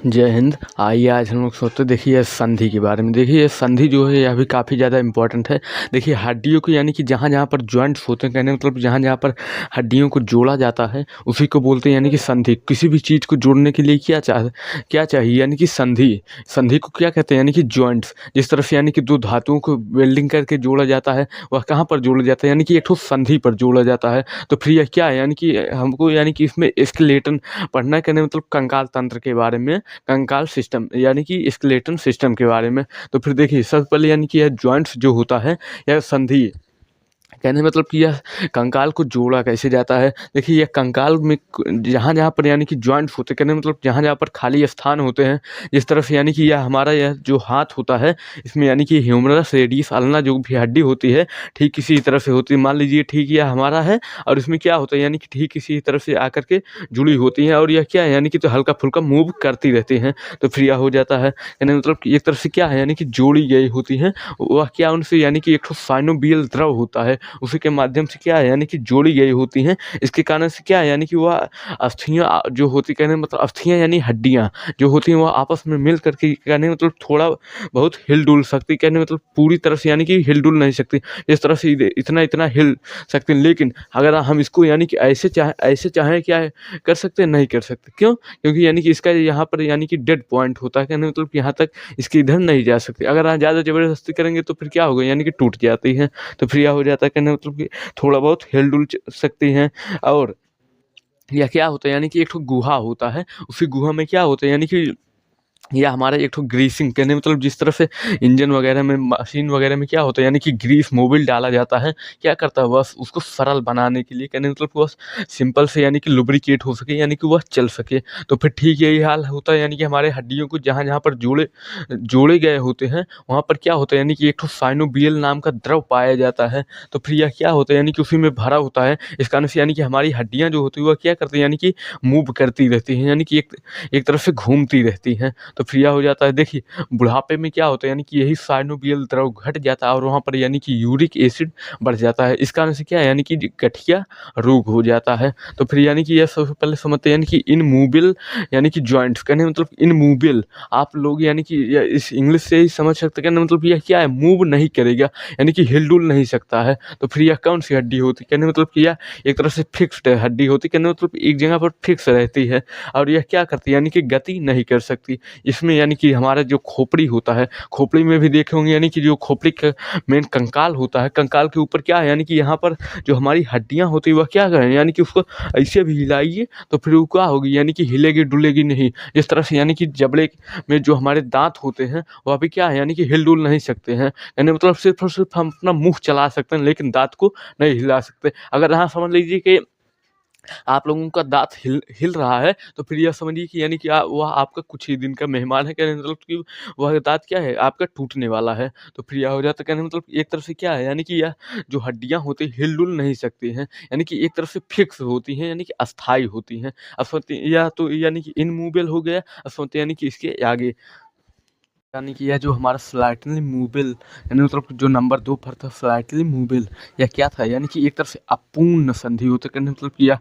जय हिंद। आइए आज हम लोग सोचते देखिए संधि के बारे में। देखिए संधि जो है यह भी काफ़ी ज़्यादा इम्पोर्टेंट है। देखिए हड्डियों को यानी कि जहाँ पर जॉइंट्स होते हैं, कहने मतलब जहाँ पर हड्डियों को जोड़ा जाता है उसी को बोलते हैं यानी कि संधि। किसी भी चीज़ को जोड़ने के लिए क्या चाहिए यानी कि संधि। संधि को क्या कहते हैं यानी कि जॉइंट्स। जिस तरह से यानी कि दो धातुओं को वेल्डिंग करके जोड़ा जाता है, वह कहाँ पर जोड़ा जाता है यानी कि एक ठो संधि पर जोड़ा जाता है। तो फिर यह क्या है यानी कि हमको यानी कि इसमें स्केलेटन पढ़ना है, कहने मतलब कंकाल तंत्र के बारे में, कंकाल सिस्टम यानी कि स्केलेटन सिस्टम के बारे में। तो फिर देखिए सबसे पहले यानी कि यह जॉइंट्स जो होता है यह संधि, कहने मतलब कि यह कंकाल को जोड़ा कैसे जाता है। देखिए यह कंकाल में जहाँ जहाँ पर यानी कि जॉइंट्स होते हैं, कहने मतलब जहाँ जहाँ पर खाली स्थान होते हैं, जिस तरह से यानी कि यह हमारा यह जो हाथ होता है इसमें यानी कि ह्यूमरस रेडियस अल्ना जो भी हड्डी होती है ठीक इसी तरह से होती है। मान लीजिए ठीक यह हमारा है और इसमें क्या होता है यानी कि ठीक इसी तरह से आकर के जुड़ी होती है और यह क्या है यानी कि तो हल्का फुल्का मूव करती रहती हैं। तो फिर यह हो जाता है, कहने मतलब कि एक तरह से क्या है यानी कि जोड़ी गई होती हैं। वह क्या उनसे यानी कि एक ठो साइनोवियल द्रव होता है, उसी के माध्यम से क्या है यानी कि जोड़ी गई होती हैं। इसके कारण से क्या है यानी कि वह अस्थियाँ जो होती, कहने मतलब अस्थियाँ यानी हड्डियाँ जो होती हैं वह आपस में मिल करके कहने मतलब थोड़ा बहुत हिल डुल सकती, कहने मतलब पूरी तरह से यानी कि हिल डुल नहीं सकती इस तरह से इतना इतना हिल सकती। लेकिन अगर हम इसको यानी कि ऐसे चाहें क्या है कर सकते हैं, नहीं कर सकते। क्यों? क्योंकि यानी कि इसका यहाँ पर यानी कि डेड पॉइंट होता है, कहने मतलब यहाँ तक इसके इधर नहीं जा सकते। अगर आप ज़्यादा ज़बरदस्ती करेंगे तो फिर क्या होगा यानी कि टूट जाती है। तो फिर यह हो जाता है, कहने मतलब कि थोड़ा बहुत हिल-डुल सकती हैं। और या क्या होता है यानी कि एक ठो गुहा होता है, उसी गुहा में क्या होता है यानी कि या हमारा एक ठो ग्रीसिंग, कहने मतलब जिस तरह से इंजन वगैरह में, मशीन वगैरह में क्या होता है यानी कि ग्रीस मोबिल डाला जाता है। क्या करता है बस उसको सरल बनाने के लिए, कहने मतलब बस सिंपल से यानी कि लुब्रिकेट हो सके यानी कि वह चल सके। तो फिर ठीक यही हाल होता है यानी कि हमारे हड्डियों को जहाँ जहाँ पर जोड़े जोड़े गए होते हैं वहाँ पर क्या होता है यानी कि एक ठो साइनोवियल नाम का द्रव पाया जाता है। तो फिर यह क्या होता है यानी कि उसी में भरा होता है। इस कारण से यानी कि हमारी हड्डियाँ जो होती है वह क्या करती है यानी कि मूव करती रहती हैं, यानी कि एक तरफ से घूमती रहती हैं। तो फिर यह हो जाता है। देखिए बुढ़ापे में क्या होता है यानी कि यही साइनोवियल द्रव घट जाता है और वहाँ पर यानी कि यूरिक एसिड बढ़ जाता है। इस कारण से क्या है यानी कि गठिया रोग हो जाता है। तो फिर यानी कि यह सबसे पहले समझते हैं यानी कि इनमूवेबल यानी कि जॉइंट्स, कहने मतलब इनमूवेबल आप लोग यानी कि इस इंग्लिश से ही समझ सकते हैं, कहने मतलब यह क्या है मूव नहीं करेगा यानी कि हिल-डुल नहीं सकता है। तो फिर यह कौन सी हड्डी होती है, कहने मतलब कि यह एक तरह से फिक्स्ड हड्डी होती है, कहने मतलब एक जगह पर फिक्स रहती है और यह क्या करती है यानी कि गति नहीं कर सकती। इसमें यानी कि हमारा जो खोपड़ी होता है, खोपड़ी में भी देखे होंगे यानी कि जो खोपड़ी का मेन कंकाल होता है, कंकाल के ऊपर क्या है यानी कि यहाँ पर जो हमारी हड्डियाँ होती है वह क्या करें यानी कि उसको ऐसे भी हिलाइए तो फिर वो क्या होगी यानी कि हिलेगी डुलेगी नहीं। जिस तरह से यानी कि जबड़े में जो हमारे दाँत होते हैं वह भी क्या है यानी कि हिल डुल नहीं सकते हैं, यानी मतलब सिर्फ और सिर्फ हम अपना मुँह चला सकते हैं लेकिन दाँत को नहीं हिला सकते। अगर यहाँ समझ लीजिए कि आप लोगों का दाँत हिल हिल रहा है तो फिर यह समझिए कि यानी कि वह आपका कुछ ही दिन का मेहमान है, कहने का मतलब कि वह दाँत क्या है आपका टूटने वाला है। तो फिर यह हो जाता है, कहने का मतलब एक तरफ से क्या है यानी कि यह जो हड्डियाँ होती हैं हिल-डुल नहीं सकती हैं, यानी कि एक तरफ से फिक्स होती हैं यानी कि अस्थायी होती हैं। अब सोचिए या तो यानी कि इमूवेबल हो गया, अब सोचिए यानी कि इसके आगे यानी कि यह जो हमारा स्लाइटली मूवेबल यानी मतलब जो नंबर 2 पर था स्लाइटली मूवेबल, यह क्या था यानी कि एक तरफ से अपूर्ण संधि होता है, कहने मतलब कि यह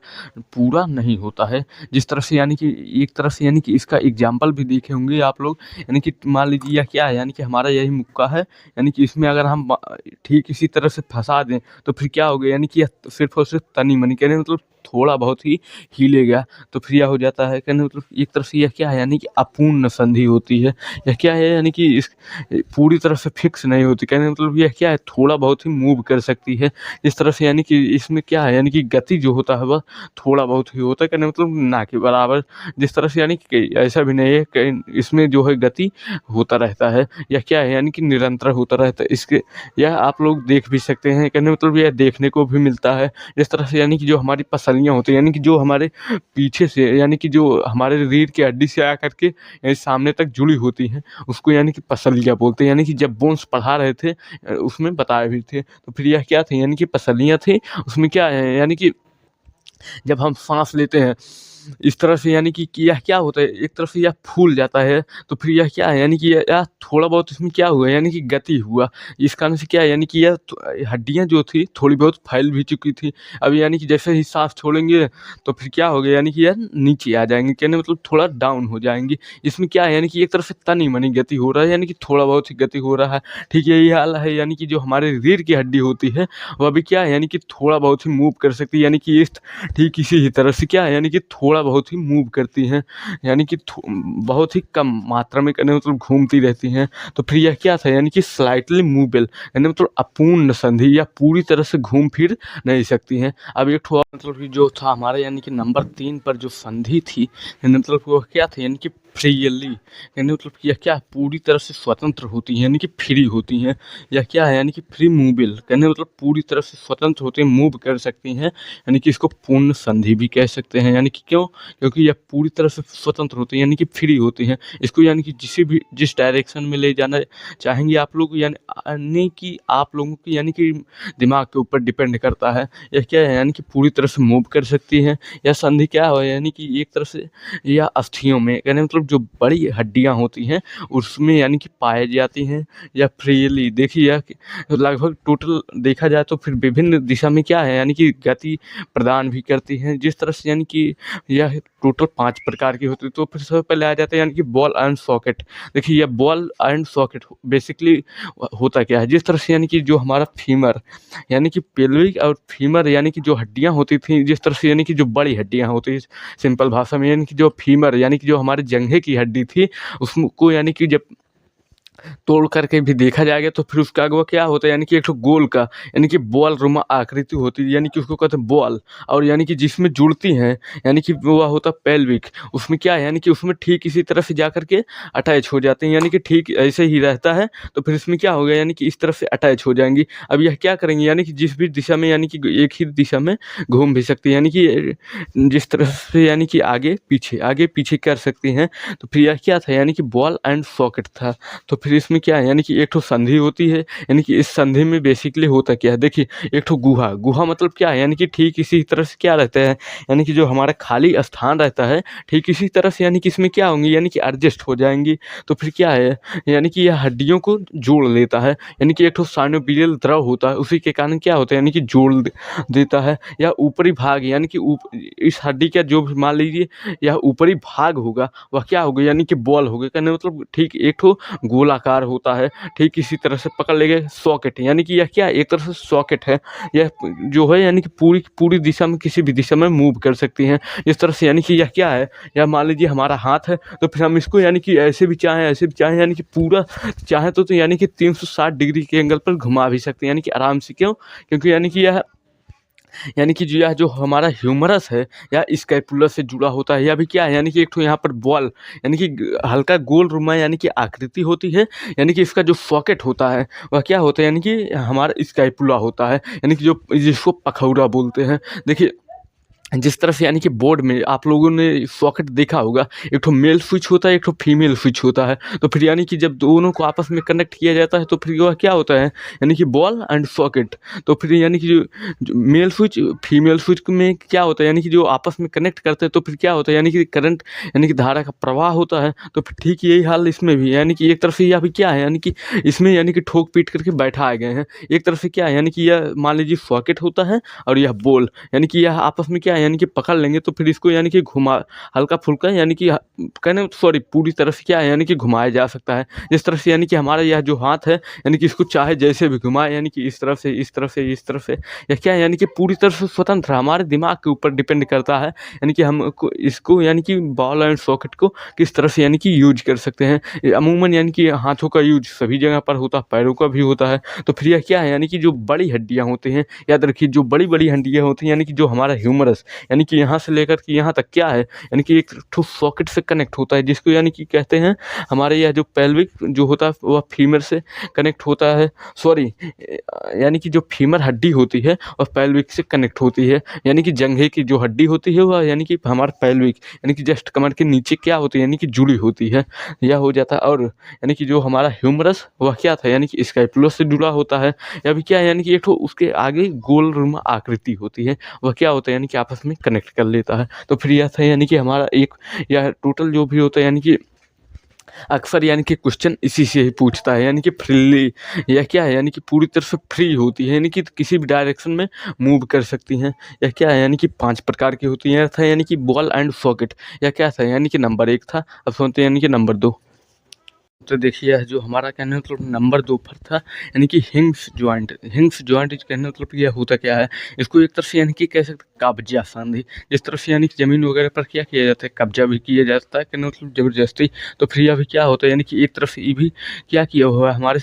पूरा नहीं होता है। जिस तरह से यानी कि एक तरफ से यानी कि इसका एग्जाम्पल भी देखे होंगे आप लोग, यानी कि मान लीजिए यह क्या है यानी कि हमारा यही मुक्का है, यानी कि इसमें अगर हम ठीक इसी तरह से फंसा दें तो फिर क्या होगा यानी कि यह सिर्फ और सिर्फ तनी मनी, कहने मतलब थोड़ा बहुत ही हिलेगा। तो फिर यह हो जाता है, कहने मतलब एक तरफ से यह क्या है यानी कि अपूर्ण संधि होती है। यह क्या है यानी कि इस पूरी तरह से फिक्स नहीं होती, कहने का मतलब यह क्या है थोड़ा बहुत ही मूव कर सकती है। इस तरह से यानी कि इसमें क्या है यानी कि गति जो होता है वह थोड़ा बहुत ही होता है, कहने का मतलब ना के बराबर। जिस तरह से यानी कि ऐसा भी नहीं है कि इसमें जो है गति होता रहता है, यह क्या है यानी कि निरंतर होता रहता है। इसके यह आप लोग देख भी सकते हैं, कहने का मतलब यह देखने को भी मिलता है। जिस तरह से यानी कि जो हमारी पसलियाँ होती हैं यानी कि जो हमारे पीछे से यानी कि जो हमारे रीढ़ की हड्डी से आकर के सामने तक जुड़ी होती हैं उसको यानी कि पसलियाँ बोलते हैं। यानी कि जब बोन्स पढ़ा रहे थे उसमें बताए भी थे। तो फिर यह क्या थे यानी कि पसलियाँ थी, उसमें क्या है यानी कि जब हम साँस लेते हैं इस तरह से यानी कि यह क्या होता है, एक तरफ से यह फूल जाता है, तो फिर यह क्या है यानी कि यह थोड़ा बहुत इसमें क्या हुआ यानी कि गति हुआ। इस कारण से क्या है यानी कि यह हड्डियाँ जो थी थोड़ी बहुत फैल भी चुकी थी। अब यानी कि जैसे ही साँस छोड़ेंगे तो फिर क्या होगा यानी कि यह नीचे आ जाएँगी, कहने मतलब थोड़ा डाउन हो जाएँगी। इसमें क्या है यानी कि एक तरफ से तनी-मनी गति हो रहा है, यानी कि थोड़ा बहुत ही गति हो रहा है। ठीक यही हाल है यानी कि जो हमारे रीढ़ की हड्डी होती है, वह भी क्या है यानी कि थोड़ा बहुत ही मूव कर सकती है, यानी कि इस ठीक इसी ही तरह से क्या है यानी कि थोड़ा बहुत ही मूव करती हैं, यानी कि बहुत ही कम मात्रा में कहने मतलब घूमती रहती हैं। तो फिर यह क्या था यानी कि स्लाइटली मूवेबल, यानी मतलब अपूर्ण संधि या पूरी तरह से घूम फिर नहीं सकती हैं। अब एक ठो मतलब कि जो था हमारा यानी कि नंबर 3 पर जो संधि थी, यानी मतलब वो क्या था यानी कि फ्रीली, यानी मतलब यह क्या पूरी तरह से स्वतंत्र होती हैं, यानी कि फ्री होती हैं। यह क्या है यानी कि फ्री मूवेबल, कहने मतलब पूरी तरह से स्वतंत्र होती हैं, मूव कर सकती हैं, यानी कि इसको पूर्ण संधि भी कह सकते हैं। यानी कि क्यों? क्योंकि यह पूरी तरह से स्वतंत्र होती हैं, यानी कि फ्री होती हैं। इसको यानी कि जिस डायरेक्शन में ले जाना चाहेंगे आप लोग, यानी कि आप लोगों की यानी कि दिमाग के ऊपर डिपेंड करता है। यह क्या है यानी कि पूरी तरह से मूव कर सकती हैं। यह संधि क्या है यानी कि एक तरह से यह अस्थियों में, यानी मतलब जो बड़ी हड्डियाँ होती हैं उसमें यानी कि पाई जाती हैं, या फ्रीली देखिए यह लगभग टोटल देखा जाए तो फिर विभिन्न दिशा में क्या है यानी कि गति प्रदान भी करती हैं। जिस तरह से यानी कि यह टोटल 5 प्रकार की होती है। तो फिर सबसे पहले आ जाता है यानी कि बॉल एंड सॉकेट। देखिए यह बॉल एंड सॉकेट बेसिकली होता क्या है, जिस तरह से यानी कि जो हमारा फीमर यानी कि पेल्विक और फीमर यानी कि जो हड्डियाँ होती थी, जिस तरह से यानी कि जो बड़ी हड्डियाँ होती हैं सिंपल भाषा में, यानी कि जो फीमर यानी कि जो हमारे जंघे की हड्डी थी उसको यानी कि जब तोड़ करके भी देखा जाएगा तो फिर उसका वो क्या होता है यानी कि एक ठो गोल का यानी कि बॉल रुमा आकृति होती है, यानी कि उसको कहते हैं बॉल। और यानी कि जिसमें जुड़ती हैं यानी कि वह होता है पेल्विक। उसमें क्या है यानी कि उसमें ठीक इसी तरह से जा करके अटैच हो जाते हैं, यानी कि ठीक ऐसे ही रहता है। तो फिर इसमें क्या होगा यानी कि इस तरफ से अटैच हो जाएंगी। अब यह क्या करेंगे यानी कि जिस भी दिशा में यानी कि एक ही दिशा में घूम भी सकती है, यानी कि जिस तरह से यानी कि आगे पीछे कर सकती हैं। तो फिर यह क्या था यानी कि बॉल एंड सॉकेट था। तो फिर इसमें क्या है यानी कि एक ठो संधि होती है, यानी कि इस संधि में बेसिकली होता क्या है, देखिए एक ठो गुहा मतलब क्या है यानी कि ठीक इसी तरह से क्या रहता है यानी कि जो हमारा खाली स्थान रहता है ठीक इसी तरह से यानी कि इसमें क्या होंगी यानी कि एडजस्ट हो जाएंगी। तो फिर क्या है यानी कि यह हड्डियों को जोड़ लेता है, यानी कि एक ठो साइनोवियल द्रव होता है, उसी के कारण क्या होता है यानी कि देता है। या ऊपरी भाग यानी कि इस हड्डी का जो भी मान लीजिए यह ऊपरी भाग होगा वह क्या होगा यानी कि बॉल होगा, कहने मतलब ठीक एक ठो गोलाकार होता है। ठीक इसी तरह से पकड़ लेंगे सॉकेट, यानी कि यह क्या एक तरह से सॉकेट है, यह जो है यानी कि पूरी दिशा में किसी भी दिशा में मूव कर सकती हैं। इस तरह से यानी कि यह क्या है, यह मान लीजिए हमारा हाथ है तो फिर हम इसको यानी कि ऐसे भी चाहें यानी कि पूरा चाहें तो यानी कि 360 डिग्री के एंगल पर घुमा भी सकते हैं, यानी कि आराम से। क्यों? क्योंकि यानी कि यह यानी कि जो यह जो हमारा ह्यूमरस है या स्कैपुला से जुड़ा होता है, या भी क्या है यानी कि एक ठो यहाँ पर बॉल यानी कि हल्का गोल रुमा यानी कि आकृति होती है, यानी कि इसका जो सॉकेट होता है वह क्या होता है यानी कि हमारा स्कैपुला होता है, यानी कि जो जिसको पखौड़ा बोलते हैं। देखिए जिस तरह से यानी कि बोर्ड में आप लोगों ने सॉकेट देखा होगा, एक ठो मेल स्विच होता है, एक ठो फीमेल स्विच होता है। तो फिर यानी कि जब दोनों को आपस में कनेक्ट किया जाता है तो फिर वह क्या होता है यानी कि बॉल एंड सॉकेट। तो फिर यानी कि जो मेल स्विच फीमेल स्विच में क्या होता है यानी कि जो आपस में कनेक्ट करते हैं तो फिर क्या होता है यानी कि करंट यानी कि धारा का प्रवाह होता है। तो फिर ठीक यही हाल इसमें भी, यानी कि एक तरफ से यह भी क्या है यानी कि इसमें यानी कि ठोक पीट करके बैठाए गए हैं। एक तरफ से क्या है यानी कि यह मान लीजिए सॉकेट होता है और यह बॉल, यानी कि यह आपस में क्या है यानी कि पकड़ लेंगे तो फिर इसको यानी कि घुमा हल्का फुल्का यानी कि कहने सॉरी पूरी तरह से क्या है यानी कि घुमाया जा सकता है। जिस तरह से यानी कि हमारा यह जो हाथ है यानी कि इसको चाहे जैसे भी घुमाए, यानी कि इस तरफ से इस तरफ से इस तरफ से, यह क्या है यानी कि पूरी तरह से स्वतंत्र हमारे दिमाग के ऊपर डिपेंड करता है, यानी कि हम इसको यानी कि बॉल एंड सॉकेट को किस तरह से यानी कि यूज कर सकते हैं। अमूमन यानी कि हाथों का यूज सभी जगह पर होता है, पैरों का भी होता है। तो फिर यह क्या है यानी कि जो बड़ी हड्डियाँ होती हैं, याद रखिए जो बड़ी बड़ी हड्डियाँ होती हैं यानी कि जो हमारा ह्यूमरस यानी कि यहाँ से लेकर के यहाँ तक क्या है यानी कि एक ठो सॉकेट से कनेक्ट होता है, जिसको यानी कि कहते हैं हमारे यह जो पेल्विक जो होता है वह फीमर से कनेक्ट होता है, सॉरी यानी कि जो फीमर हड्डी होती है वह पेल्विक से कनेक्ट होती है, यानी कि जंघे की जो हड्डी होती है वह यानी कि हमारा पेल्विक यानी कि जस्ट कमर के नीचे क्या होती है यानी कि जुड़ी होती है, यह हो जाता है। और यानी कि जो हमारा ह्यूमरस वह क्या था यानी कि स्कैपुला से जुड़ा होता है, या भी क्या है यानी कि एक ठो उसके आगे गोल रुमा आकृति होती है, वह क्या होता है यानी कि आपस आपस में कनेक्ट कर लेता है। तो फिर यह था यानी कि हमारा एक यह टोटल जो भी होता है यानी कि अक्सर यानी कि क्वेश्चन इसी से ही पूछता है, यानी कि फ्रीली या क्या है यानी कि पूरी तरह से फ्री होती है, यानी कि किसी भी डायरेक्शन में मूव कर सकती हैं। या क्या है यानी कि 5 प्रकार की होती हैं। था यानी कि बॉल एंड सॉकेट। या क्या था यानी कि नंबर 1 था। अब सुनते हैं यानी कि नंबर 2। तो देखिए यह जो हमारा कहने का मतलब नंबर 2 पर था यानी कि हिंग्स जॉइंट। हिंग्स जॉइंट कहने का मतलब यह होता क्या है, इसको एक तरह से यानी कि कह सकते हैं कब्जा संधि। जिस तरह से यानी कि ज़मीन वगैरह पर क्या किया जाता है, कब्जा भी किया जाता है कहने का मतलब ज़बरदस्ती। तो फिर यह भी क्या होता है यानी कि एक तरफ से ये भी क्या किया हुआ है हमारे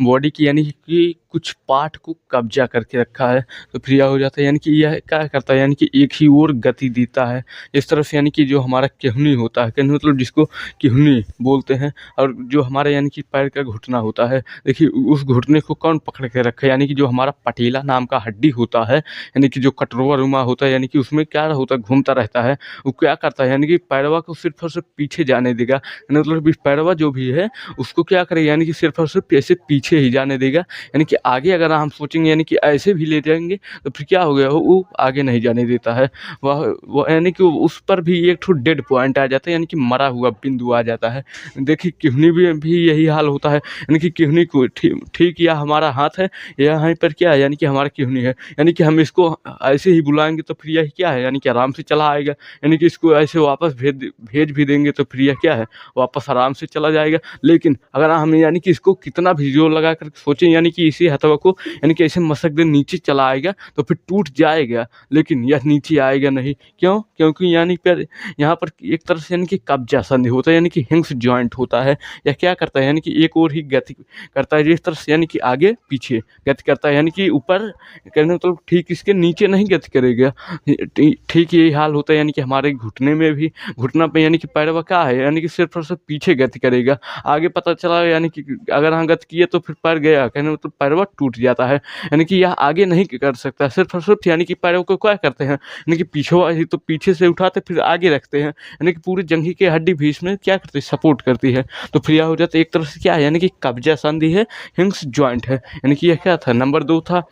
बॉडी की यानी कि कुछ पार्ट को कब्जा करके रखा है। तो फिर यह हो जाता है यानी कि यह क्या करता है यानी कि एक ही ओर गति देता है। इस तरह से यानी कि जो हमारा केहनी होता है, कहने का मतलब जिसको केहनी बोलते हैं, और जो हमारा यानी कि पैर का घुटना होता है, देखिए उस घुटने को कौन पकड़ के रखा है, यानी कि जो हमारा पटेला नाम का हड्डी होता है, यानी कि जो कटोरा रुमा होता है, यानी कि उसमें क्या होता है घूमता रहता है। वो क्या करता है यानी कि पैरवा को सिर्फ और सिर्फ पीछे जाने देगा, मतलब इस पैरवा जो भी है उसको क्या करेगा यानी कि सिर्फ और सिर्फ ऐसे पीछे ही जाने देगा। यानी कि आगे अगर हम सोचेंगे यानी कि ऐसे भी ले जाएंगे तो फिर क्या हो गया, वो आगे नहीं जाने देता है। वह यानी कि उस पर भी एक ठो डेड पॉइंट आ जाता है, यानी कि मरा हुआ बिंदु आ जाता है। देखिए किडनी भी यही हाल होता है, यानी कि किडनी को ठीक या हमारा हाथ है, यहाँ पर क्या है यानी कि हमारा किडनी है, यानी कि हम इसको ऐसे ही बुलाएंगे तो फिर यह क्या है यानी कि आराम से चला आएगा। यानी कि इसको ऐसे वापस भेज भी देंगे तो फिर यह क्या है वापस आराम से चला जाएगा। लेकिन अगर हम यानी कि इसको कितना भी जोर लगा कर सोचें यानी कि इसी हथवा को यानी कि ऐसे मसक दे नीचे चला आएगा तो फिर टूट जाएगा, लेकिन यह नीचे आएगा नहीं। क्यों? क्योंकि यानी पर यहाँ पर एक तरह से यानी कि कब्जा संधि होता है, यानी कि हिंग्स जॉइंट होता है। या क्या करता है यानी कि एक और ही गति करता है, जिस तरह से यानी कि आगे पीछे गति करता है, यानी कि ऊपर कहने का मतलब ठीक इसके नीचे नहीं गति करेगा। ठीक यही हाल होता है यानी कि हमारे घुटने में भी, घुटना पे यानी कि पैरवा क्या है यानी कि सिर्फ और सिर्फ पीछे गति करेगा। आगे पता चला यानी कि अगर हम गति किए तो फिर पैर गया, कहने का मतलब पैरवा टूट जाता है। यानी कि यह आगे नहीं कर सकता, सिर्फ और सिर्फ यानी कि पैरों को क्या करते हैं यानी कि पीछे तो पीछे से उठाते फिर आगे रखते हैं, यानी कि पूरी जंघी की हड्डी भी इसमें क्या करती है सपोर्ट करती है। तो फिर यह हो जाता है एक तरह से क्या है यानी कि कब्जा संधि है, हिंग्स जॉइंट है। यानी कि यह क्या था नंबर 2 था।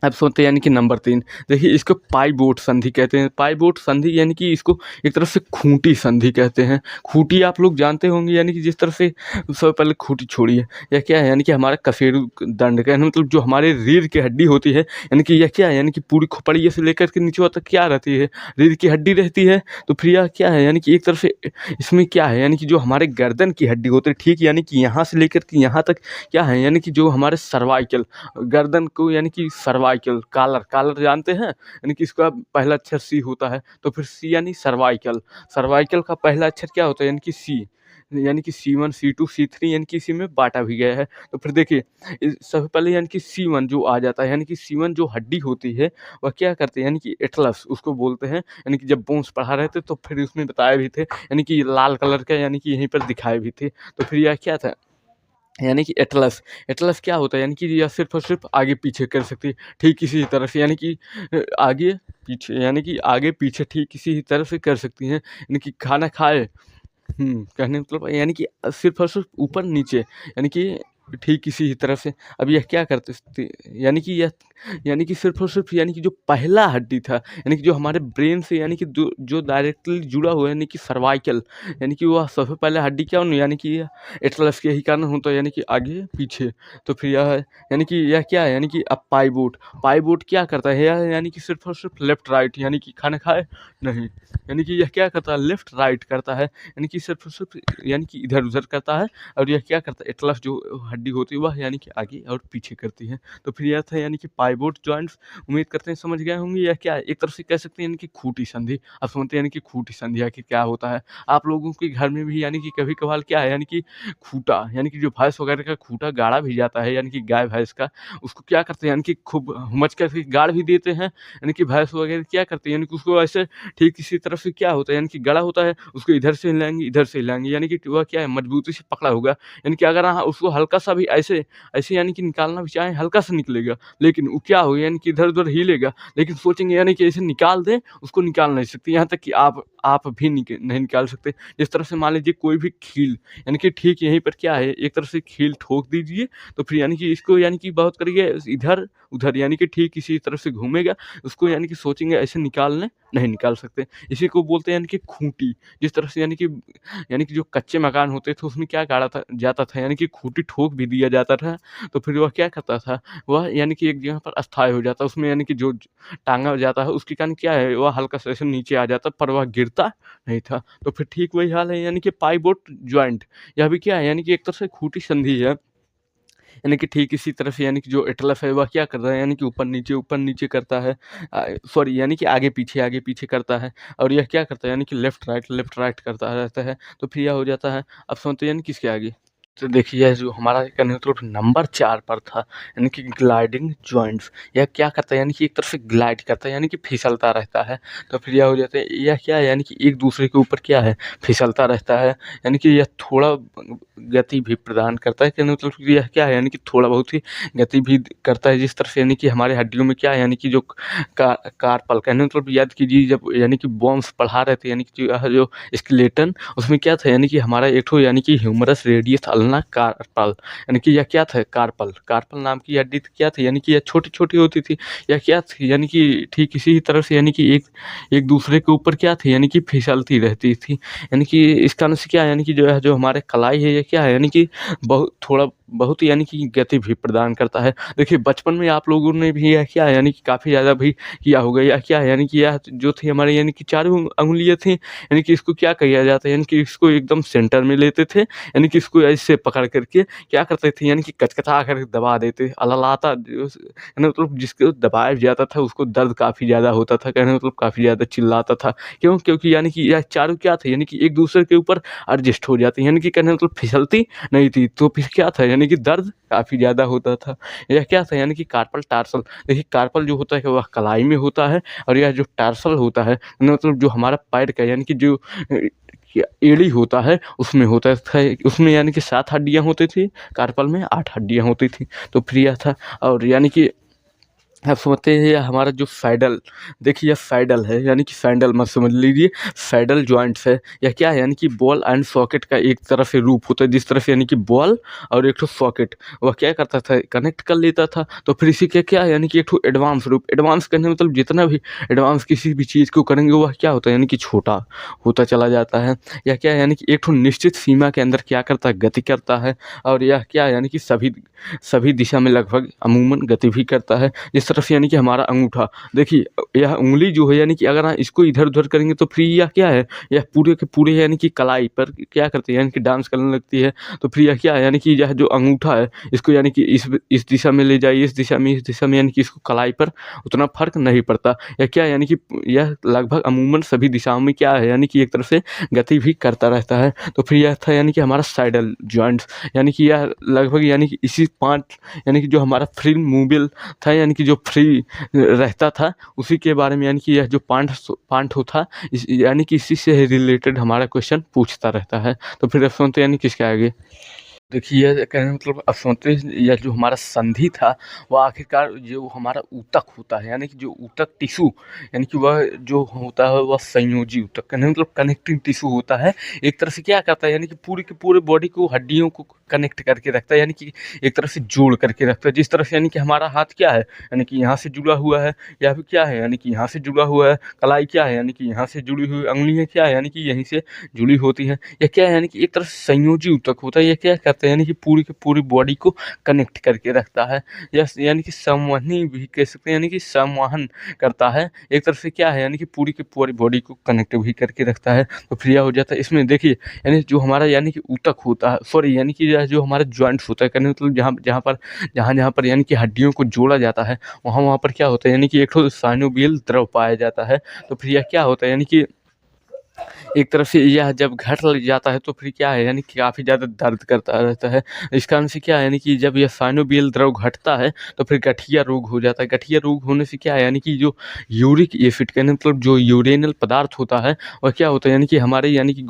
अब सोचते हैं यानी कि नंबर 3। देखिए इसको पाइवोट संधि कहते हैं। पाइवोट संधि यानी कि इसको एक तरह से खूंटी संधि कहते हैं। खूंटी आप लोग जानते होंगे, यानी कि जिस तरह से सबसे पहले खूंटी छोड़िए, यह क्या है यानी कि हमारा कशेरू दंड का मतलब जो हमारे रीढ़ की हड्डी होती है, यानी कि यह क्या है यानी कि पूरी खोपड़िए से लेकर के नीचे तक क्या रहती है, रीढ़ की हड्डी रहती है। तो फिर यह क्या है यानी कि एक तरह से इसमें क्या है यानी कि जो हमारे गर्दन की हड्डी होती है, ठीक यानी कि यहाँ से लेकर के यहाँ तक क्या है यानी कि जो हमारे सर्वाइकल गर्दन को यानी कि सर्वाइकल कॉलर कॉलर जानते हैं, यानी कि इसका पहला अक्षर सी होता है। तो फिर सी यानी सर्वाइकल, सर्वाइकल का पहला अक्षर क्या होता है यानी कि सी, यानी कि C1 C2 C3 यानी कि इसी में बांटा भी गया है। तो फिर देखिए सबसे पहले यानी कि C1 जो आ जाता है, यानी कि C1 जो हड्डी होती है वह क्या करते हैं यानी कि एटलस उसको बोलते हैं। यानी कि जब बोन्स पढ़ा रहे थे तो फिर उसमें बताए भी थे, यानी कि लाल कलर का यानी कि यहीं पर दिखाए भी थे। तो फिर यह क्या था यानी कि एटलस, एटलस क्या होता है यानी कि यह सिर्फ और सिर्फ आगे पीछे कर सकती है, ठीक इसी तरह से यानी कि आगे पीछे, यानी कि आगे पीछे ठीक किसी ही तरह से कर सकती हैं। यानी कि खाना खाए, कहने का मतलब यानी कि सिर्फ और सिर्फ ऊपर नीचे, यानी कि ठीक इसी ही तरह से। अब यह क्या करते थे यानी कि यह यानी कि सिर्फ और सिर्फ यानी कि जो पहला हड्डी था, यानी कि जो हमारे ब्रेन से यानी कि जो डायरेक्टली जुड़ा हुआ है यानी कि सर्वाइकल, यानी कि वह सबसे पहले हड्डी क्या होनी यानी कि एटलस के ही कारण होता है, यानी कि आगे पीछे। तो फिर यह है यानी कि यह क्या है यानी कि अब पाइवोट, पाइवोट क्या करता है यह यानी कि सिर्फ और सिर्फ लेफ्ट राइट, यानी कि खाना खाए नहीं, यानी कि यह क्या करता है लेफ्ट राइट करता है, यानी कि सिर्फ और सिर्फ यानी कि इधर उधर करता है। और यह क्या करता है एटलस जो हड्डी होती है वह यानी कि आगे और पीछे करती है। तो फिर यह था यानी कि पाइवोट जॉइंट्स। उम्मीद करते हैं समझ गए होंगे। यह क्या है एक तरह से कह सकते हैं यानी कि खूंटी संधि। अब समझते हैं यानी कि खूंटी संधि आखिर क्या होता है। आप लोगों के घर में भी यानी कि कभी कभार क्या है यानी कि खूंटा, यानी कि जो भैंस वगैरह का खूंटा गाड़ा भी जाता है, यानी कि गाय भैंस का, उसको क्या करते हैं यानी कि खूब हुमच करके गाड़ भी देते हैं। यानी कि भैंस वगैरह क्या करते हैं यानी कि उसको ऐसे ठीक इसी तरफ से क्या होता है यानी कि गड़ा होता है, उसको इधर से हिलाएंगे इधर से हिलाएंगे, यानी कि वह क्या है मजबूती से पकड़ा होगा। यानी कि अगर उसको हल्का सा भी ऐसे ऐसे यानी कि निकालना भी चाहें हल्का सा निकलेगा, लेकिन वो क्या हो यानी कि इधर-उधर हिलेगा, लेकिन सोचेंगे यानी कि ऐसे निकाल दें, उसको निकाल नहीं सकते। यहाँ तक कि आप भी नहीं निकाल सकते। जिस तरह से मान लीजिए कोई भी कील यानी कि ठीक यहीं पर क्या है, एक तरफ से कील ठोक दीजिए, तो फिर यानी कि इसको यानी कि बहुत करिए इधर-उधर यानी कि ठीक इसी तरफ से घूमेगा, उसको यानी कि सोचेंगे ऐसे निकाल लें, नहीं निकाल सकते। इसी को बोलते हैं यानी कि खूंटी। जिस तरह से यानी कि जो कच्चे मकान होते थे उसमें क्या गाड़ा था जाता था यानी कि खूंटी ठोक भी दिया जाता था, तो फिर वह क्या करता था, वह यानी कि एक जगह पर अस्थायी हो जाता, उसमें यानी कि जो टाँगा जाता है उसके कारण क्या है, वह हल्का सा ऐसे नीचे आ जाता, पर वह गिरता नहीं था। तो फिर ठीक वही हाल है यानी कि पाइवोट जॉइंट, यह भी क्या है यानी कि एक तरह से खूंटी संधि है। यानी कि ठीक इसी तरह से यानी कि जो एटलस है वह क्या कर रहा है यानी कि ऊपर नीचे करता है, सॉरी यानी कि आगे पीछे करता है, और यह क्या करता है यानी कि लेफ्ट राइट करता रहता है। तो फिर यह हो जाता है। अब समझते यानी किसके आगे। तो देखिए जो हमारा कहने मतलब नंबर 4 पर था यानी कि ग्लाइडिंग जॉइंट्स। यह क्या करता है यानी कि एक तरफ से ग्लाइड करता है यानी कि फिसलता रहता है। तो फिर यह हो जाता है, यह क्या है यानी कि एक दूसरे के ऊपर क्या है, फिसलता रहता है। यानी कि यह थोड़ा गति भी प्रदान करता है, कहने मतलब कि यह क्या है यानी कि थोड़ा बहुत ही गति भी करता है। जिस तरह से यानी कि हमारे हड्डियों में क्या है यानी कि जो कार्पल, कहने मतलब याद कीजिए जब यानी कि बॉन्स पढ़ा रहे थे यानी कि जो स्केलेटन, उसमें क्या था यानी कि हमारा एक ठो यानी कि ह्यूमरस रेडियस अल्ना कार्पल, यानी कि यह क्या था, कार्पल नाम की हड्डी क्या थी यानी कि यह छोटी-छोटी होती थी। यह क्या थी यानी कि ठीक इसी तरह से यानी कि एक एक दूसरे के ऊपर क्या थी यानी कि फिसलती रहती थी। यानी कि इस कारण से क्या है यानी कि जो हमारे कलाई है ये क्या है यानी कि बहुत यानी कि गति भी प्रदान करता है। देखिए बचपन में आप लोगों ने भी यह क्या है यानी कि काफ़ी ज़्यादा भी किया होगा। यह क्या है यानी कि यह जो थी हमारे यानी कि चारों अंगुलियाँ थी, यानी कि इसको क्या किया जाता है यानी कि इसको एकदम सेंटर में लेते थे, यानी कि इसको ऐसे पकड़ करके क्या करते थे यानी कि कचकचा कर दबा देते, अललाता यानी मतलब जिसको दबाया जाता था उसको दर्द काफ़ी ज़्यादा होता था, कहने मतलब काफ़ी ज़्यादा चिल्लाता था। क्यों? क्योंकि यानी कि यह चारों क्या थे यानी कि एक दूसरे के ऊपर एडजस्ट हो जाती यानी कि कहने मतलब फिसलती नहीं थी, तो फिर क्या था यानी कि दर्द काफ़ी ज़्यादा होता था। यह क्या था यानी कि कार्पल टार्सल। देखिए कार्पल जो होता है वह कलाई में होता है, और यह जो टार्सल होता है मतलब जो हमारा पैर का यानी कि जो एड़ी होता है उसमें होता था। उसमें यानी कि 7 हड्डियाँ होती थी, कार्पल में 8 हड्डियाँ होती थी। तो फिर यह था, और यानी कि आप समझते हैं ये हमारा जो सैडल, देखिए यह सैडल है यानी कि सैंडल मत समझ लीजिए, सैडल जॉइंट्स है। यह क्या है यानी कि बॉल एंड सॉकेट का एक तरह से रूप होता है, जिस तरह से यानी कि बॉल और एक ठो सॉकेट वह क्या करता था, कनेक्ट कर लेता था। तो फिर इसी के क्या है यानी कि एक ठो एडवांस रूप, एडवांस करने मतलब जितना भी एडवांस किसी भी चीज़ को करेंगे वह क्या होता है यानी कि छोटा होता चला जाता है। यह क्या है यानी कि एक ठो निश्चित सीमा के अंदर क्या करता है, गति करता है। और यह क्या है यानी कि सभी दिशा में लगभग अमूमन गति भी करता है। जिस तरह से यानी कि हमारा अंगूठा, देखिए यह उंगली जो है यानी कि अगर आप इसको इधर-उधर करेंगे तो फिर यह क्या है, यह पूरे के पूरे यानी कि कलाई पर क्या करती है यानी कि डांस करने लगती है। तो फिर यह क्या है यानी कि यह जो अंगूठा है इसको यानी कि इस दिशा में ले जाइए, इस दिशा में यानी कि इसको कलाई पर उतना फ़र्क नहीं पड़ता। यह क्या है यानी कि यह लगभग अमूमन सभी दिशाओं में क्या है यानी कि एक तरह से गति भी करता रहता है। तो फिर यह था यानी कि हमारा सैडल जॉइंट्स, यानी कि यह लगभग यानी कि इसी 5 यानी कि जो हमारा फ्री मूवेबल था यानी कि जो फ्री रहता था उसी के बारे में यानी कि यह जो पार्ट था यानी कि इसी से रिलेटेड हमारा क्वेश्चन पूछता रहता है। तो फिर अब सुनते यानी किसके आगे। देखिए यह कहने का मतलब अब समझते हैं, यह जो हमारा संधि था वह आखिरकार जो हमारा ऊतक होता है यानी कि जो ऊतक टिश्यू यानी कि वह जो होता है वह संयोजी ऊतक, कहने का मतलब कनेक्टिंग टिश्यू होता है। एक तरह से क्या करता है यानी कि पूरी की पूरे बॉडी को हड्डियों को कनेक्ट करके रखता है, यानी कि एक तरह से जोड़ करके रखता है। जिस तरह से यानी कि हमारा हाथ क्या है यानी कि यहाँ से जुड़ा हुआ है, या फिर क्या है यानी कि यहाँ से जुड़ा हुआ है, कलाई क्या है यानी कि यहाँ से जुड़ी हुई, अंगुलियाँ क्या है यानी कि यहीं से जुड़ी होती हैं। यह क्या है यानी कि एक तरह से संयोजी ऊतक होता है। यह क्या करता है यानी कि पूरी की पूरी बॉडी को कनेक्ट करके रखता है, या यानी कि संवहनी भी कह सकते हैं, यानी कि संवहन करता है। एक तरह से क्या है यानी कि पूरी की पूरी बॉडी को कनेक्ट भी करके रखता है। तो फिर यह हो जाता है इसमें देखिए, यानी जो हमारा यानी कि ऊतक होता है, सॉरी यानी कि यह जो हमारा जॉइंट्स होता है, कहने मतलब जहाँ पर यानी कि हड्डियों को जोड़ा जाता है वहाँ पर क्या होता है यानी कि एक ठो साइनोवियल द्रव पाया जाता है। तो फिर यह क्या होता है यानी कि एक तरफ से यह जब घट लग जाता है तो फिर क्या है यानी कि काफ़ी ज़्यादा दर्द करता रहता है। इस कारण से क्या है यानी कि जब यह साइनोवियल द्रव घटता है तो फिर गठिया रोग हो जाता है। गठिया रोग होने से क्या है यानी कि जो यूरिक एसिड कहने मतलब जो यूरेनियल पदार्थ होता है वह क्या होता है यानी कि हमारे यानी कि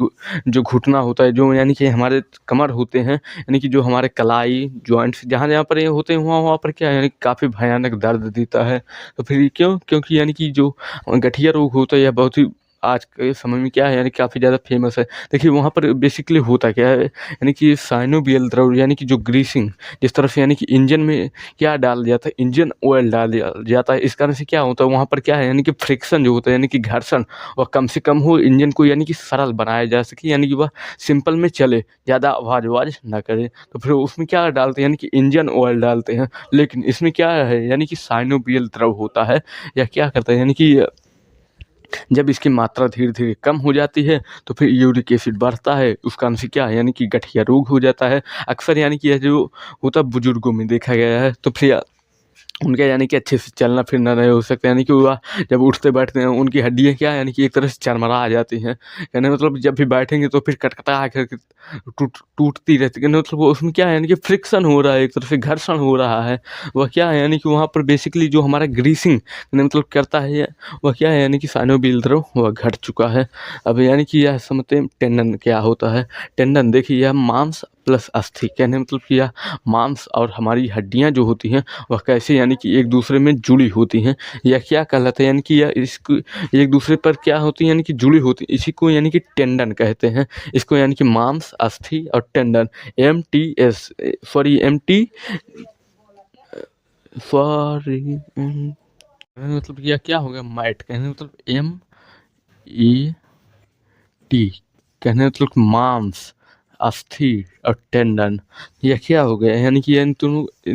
जो घुटना होता है, जो यानी कि हमारे कमर होते हैं, यानी कि जो हमारे कलाई, जॉइंट्स जहाँ-जहाँ पर ये होते हैं वहाँ-वहाँ पर क्या है यानी काफ़ी भयानक दर्द देता है। तो फिर ये क्यों? क्योंकि यानी कि जो गठिया रोग होता है यह बहुत ही आज के समय में क्या है यानी काफ़ी ज़्यादा फ़ेमस है। देखिए वहाँ पर बेसिकली होता क्या है यानी कि साइनोवियल द्रव यानी कि जो ग्रीसिंग जिस तरह से यानी कि इंजन में क्या डाल जाता है, इंजन ऑयल डाल दिया जाता है। इस कारण से क्या होता है वहाँ पर क्या है यानी कि फ्रिक्शन जो होता है यानी कि घर्षण वह कम से कम हो, इंजन को यानी कि सरल बनाया जा सके, यानी कि वह सिंपल में चले, ज़्यादा आवाज़-वाज़ ना करे। तो फिर उसमें क्या डालते हैं यानी कि इंजन ऑयल डालते हैं। लेकिन इसमें क्या है यानी कि साइनोवियल द्रव होता है, यह क्या करता है यानी कि जब इसकी मात्रा धीरे-धीरे कम हो जाती है तो फिर यूरिक एसिड बढ़ता है, उस कारण से क्या है यानी कि गठिया रोग हो जाता है। अक्सर यानी कि यह जो होता है बुजुर्गों में देखा गया है। तो फिर उनका यानी कि अच्छे से चलना-फिरना नहीं हो सकता, यानी कि वह जब उठते-बैठते हैं उनकी हड्डियाँ क्या है यानी कि एक तरह से चरमरा जाती हैं। कहने का मतलब जब भी बैठेंगे तो फिर कटकटा कर के टूटती रहती है। कहने का मतलब वो उसमें क्या है यानी कि फ्रिक्शन हो रहा है, एक तरह से घर्षण हो रहा है। वह क्या है यानी कि वहाँ पर बेसिकली जो हमारा ग्रीसिंग कहने मतलब करता है, वह क्या है यानी कि साइनोवियल द्रव वह घट चुका है। अब यानी कि यह समझते हैं टेंडन क्या होता है। टेंडन देखिए यह मांस प्लस अस्थि, कहने मतलब कि यह मांस और हमारी हड्डियाँ जो होती हैं वह कैसे यानी कि एक दूसरे में जुड़ी होती हैं। यह क्या कहलाता है यानी कि यह इसको एक दूसरे पर क्या होती है यानी कि जुड़ी होती है, इसी को यानी कि टेंडन कहते हैं। इसको यानी कि मांस, अस्थि और tendon, MTS sorry MT sorry मतलब यह क्या हो गया मैट, कहने मतलब MET, कहने मतलब मांस, अस्थि और टेंडन। यह क्या हो गया यानी कि इन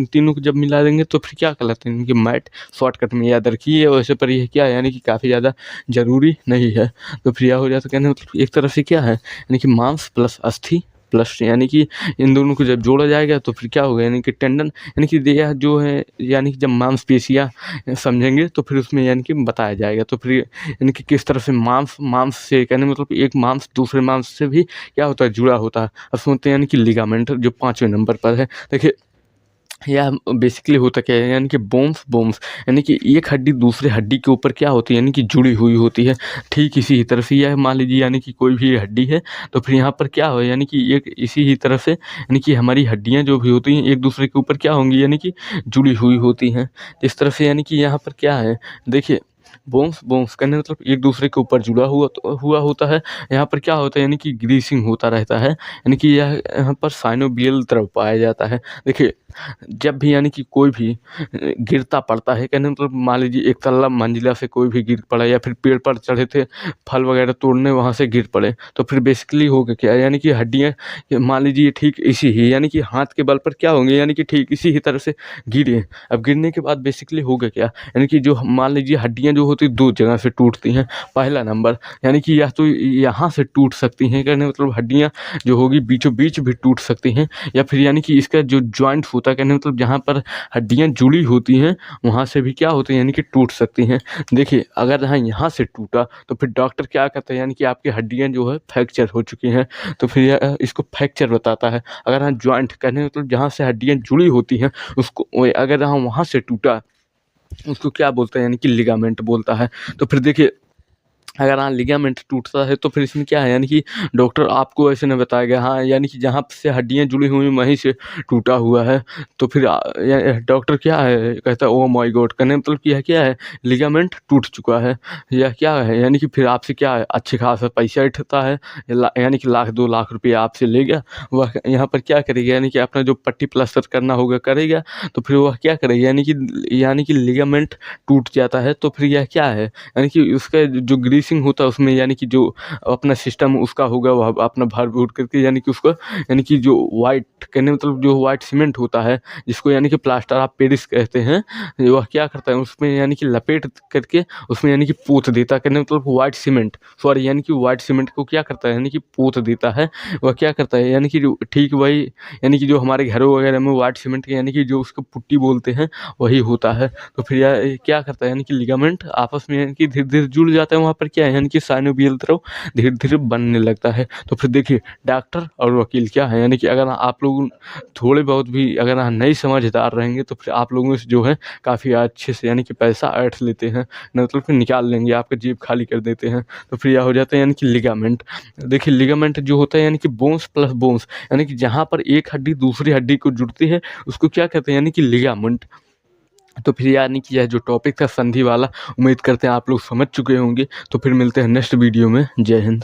तीनों को जब मिला देंगे तो फिर क्या कहलाते हैं इनके मैट। शॉर्टकट में याद रखिए, वैसे पर यह क्या है यानी कि काफ़ी ज़्यादा ज़रूरी नहीं है। तो फिर यह हो जाता है कहने मतलब एक तरफ से क्या है यानी कि मांस प्लस अस्थि प्लस यानी कि इन दोनों को जब जोड़ा जाएगा तो फिर क्या होगा यानी कि टेंडन, यानी कि यह जो है यानी कि जब मांसपेशियाँ समझेंगे तो फिर उसमें यानी कि बताया जाएगा। तो फिर यानी कि किस तरह से मांस से कहने मतलब एक मांस दूसरे मांस से भी क्या होता है जुड़ा होता है। अब सुनते हैं यानी कि लिगामेंट जो 5वें नंबर पर है। देखिए यह बेसिकली होता क्या है यानी कि बोन्स यानी कि एक हड्डी दूसरे हड्डी के ऊपर क्या होती है यानी कि जुड़ी हुई होती है। ठीक इसी ही तरह से यह मान लीजिए यानी कि कोई भी हड्डी है तो फिर यहाँ पर क्या हो यानी कि एक इसी ही तरह से यानी कि हमारी हड्डियाँ जो भी होती हैं एक दूसरे के ऊपर क्या होंगी यानी कि जुड़ी हुई होती हैं। इस तरह से यानी कि यहाँ पर क्या है देखिए बोन्स कहने मतलब एक दूसरे के ऊपर जुड़ा हुआ होता है। यहाँ पर क्या होता है यानी कि ग्रीसिंग होता रहता है, यानी कि यह यहाँ पर साइनोवियल द्रव पाया जाता है। देखिए जब भी यानी कि कोई भी गिरता पड़ता है, कहने मतलब मान लीजिए एक तल्ला मंजिला से कोई भी गिर पड़ा या फिर पेड़ पर चढ़े थे फल वगैरह तोड़ने वहाँ से गिर पड़े तो फिर बेसिकली होगा क्या यानी कि हड्डियाँ मान लीजिए ठीक इसी ही यानी कि हाथ के बल पर क्या होंगे यानी कि ठीक इसी ही तरह से गिरे। अब गिरने के बाद बेसिकली होगा क्या यानी कि जो मान लीजिए हड्डियाँ जो होती दो जगह से टूटती हैं। पहला नंबर यानी कि या तो यहाँ से टूट सकती हैं, कहने मतलब हड्डियाँ जो होगी बीचों बीच भी टूट सकती हैं, या फिर यानी कि इसका जो जॉइंट होता है कहने मतलब जहाँ पर हड्डियाँ जुड़ी होती हैं वहाँ से भी क्या होती है यानी कि टूट सकती हैं। देखिए अगर यहाँ से टूटा तो फिर डॉक्टर क्या कहते हैं यानी कि आपकी हड्डियाँ जो है फ्रैक्चर हो चुकी हैं, तो फिर इसको फ्रैक्चर बताता है। अगर हाँ जॉइंट कहने मतलब जहाँ से हड्डियाँ जुड़ी होती हैं उसको अगर हाँ वहाँ से टूटा उसको क्या बोलते हैं यानी कि लिगामेंट बोलता है। तो फिर देखिए अगर हाँ लिगामेंट टूटता है तो फिर इसमें क्या है यानी कि डॉक्टर आपको ऐसे नहीं बताएगा हाँ यानी कि जहाँ से हड्डियाँ जुड़ी हुई वहीं से टूटा हुआ है। तो फिर डॉक्टर क्या है कहता है ओ माय गॉड, कहने मतलब कि यह क्या है लिगामेंट टूट चुका है। यह क्या है यानी कि फिर आपसे क्या है अच्छे खासा पैसा उठता है, यानी कि 1-2 लाख रुपये आपसे लेगा। वह यहाँ पर क्या करेगा यानी कि अपना जो पट्टी प्लास्टर करना होगा करेगा। तो फिर वह क्या करेगा यानी कि लिगामेंट टूट जाता है तो फिर यह क्या है यानी कि उसका जो ग्रीसिंग होता है उसमें यानी कि जो अपना सिस्टम उसका होगा वह अपना भर भूर करके यानी कि उसको यानी कि जो वाइट कहने मतलब जो वाइट सीमेंट होता है जिसको यानी कि प्लास्टर ऑफ पेरिस कहते हैं, वह क्या करता है उसमें यानी कि लपेट करके उसमें यानी कि पोत देता है। कहने मतलब वाइट सीमेंट सॉरी यानी कि वाइट सीमेंट को क्या करता है यानी कि पोत देता है। वह क्या करता है यानी कि ठीक वही यानी कि जो हमारे घरों वगैरह में वाइट सीमेंट के यानी कि जो उसको पुट्टी बोलते हैं वही होता है। तो फिर यह क्या करता है यानी कि लिगामेंट आपस में यानी कि धीरे-धीरे जुड़ जाता है। वहाँ पर क्या है यानी कि साइनोवियल द्रव धीरे धीरे बनने लगता है। तो फिर देखिए डॉक्टर और वकील क्या है यानी कि अगर आप लोग थोड़े बहुत भी अगर नहीं समझदार रहेंगे तो फिर आप लोगों से जो है काफ़ी अच्छे से यानी कि पैसा ऐंठ लेते हैं, मतलब कि निकाल लेंगे, आपका जेब खाली कर देते हैं। तो फिर यह हो जाता है यानी कि लिगामेंट। देखिए लिगामेंट जो होता है यानी कि बोन्स प्लस बोन्स, यानी कि जहाँ पर एक हड्डी दूसरी हड्डी को जुड़ती है उसको क्या कहते हैं यानी कि लिगामेंट। तो फिर यानी कि यह जो टॉपिक था संधि वाला, उम्मीद करते हैं आप लोग समझ चुके होंगे। तो फिर मिलते हैं नेक्स्ट वीडियो में। जय हिंद।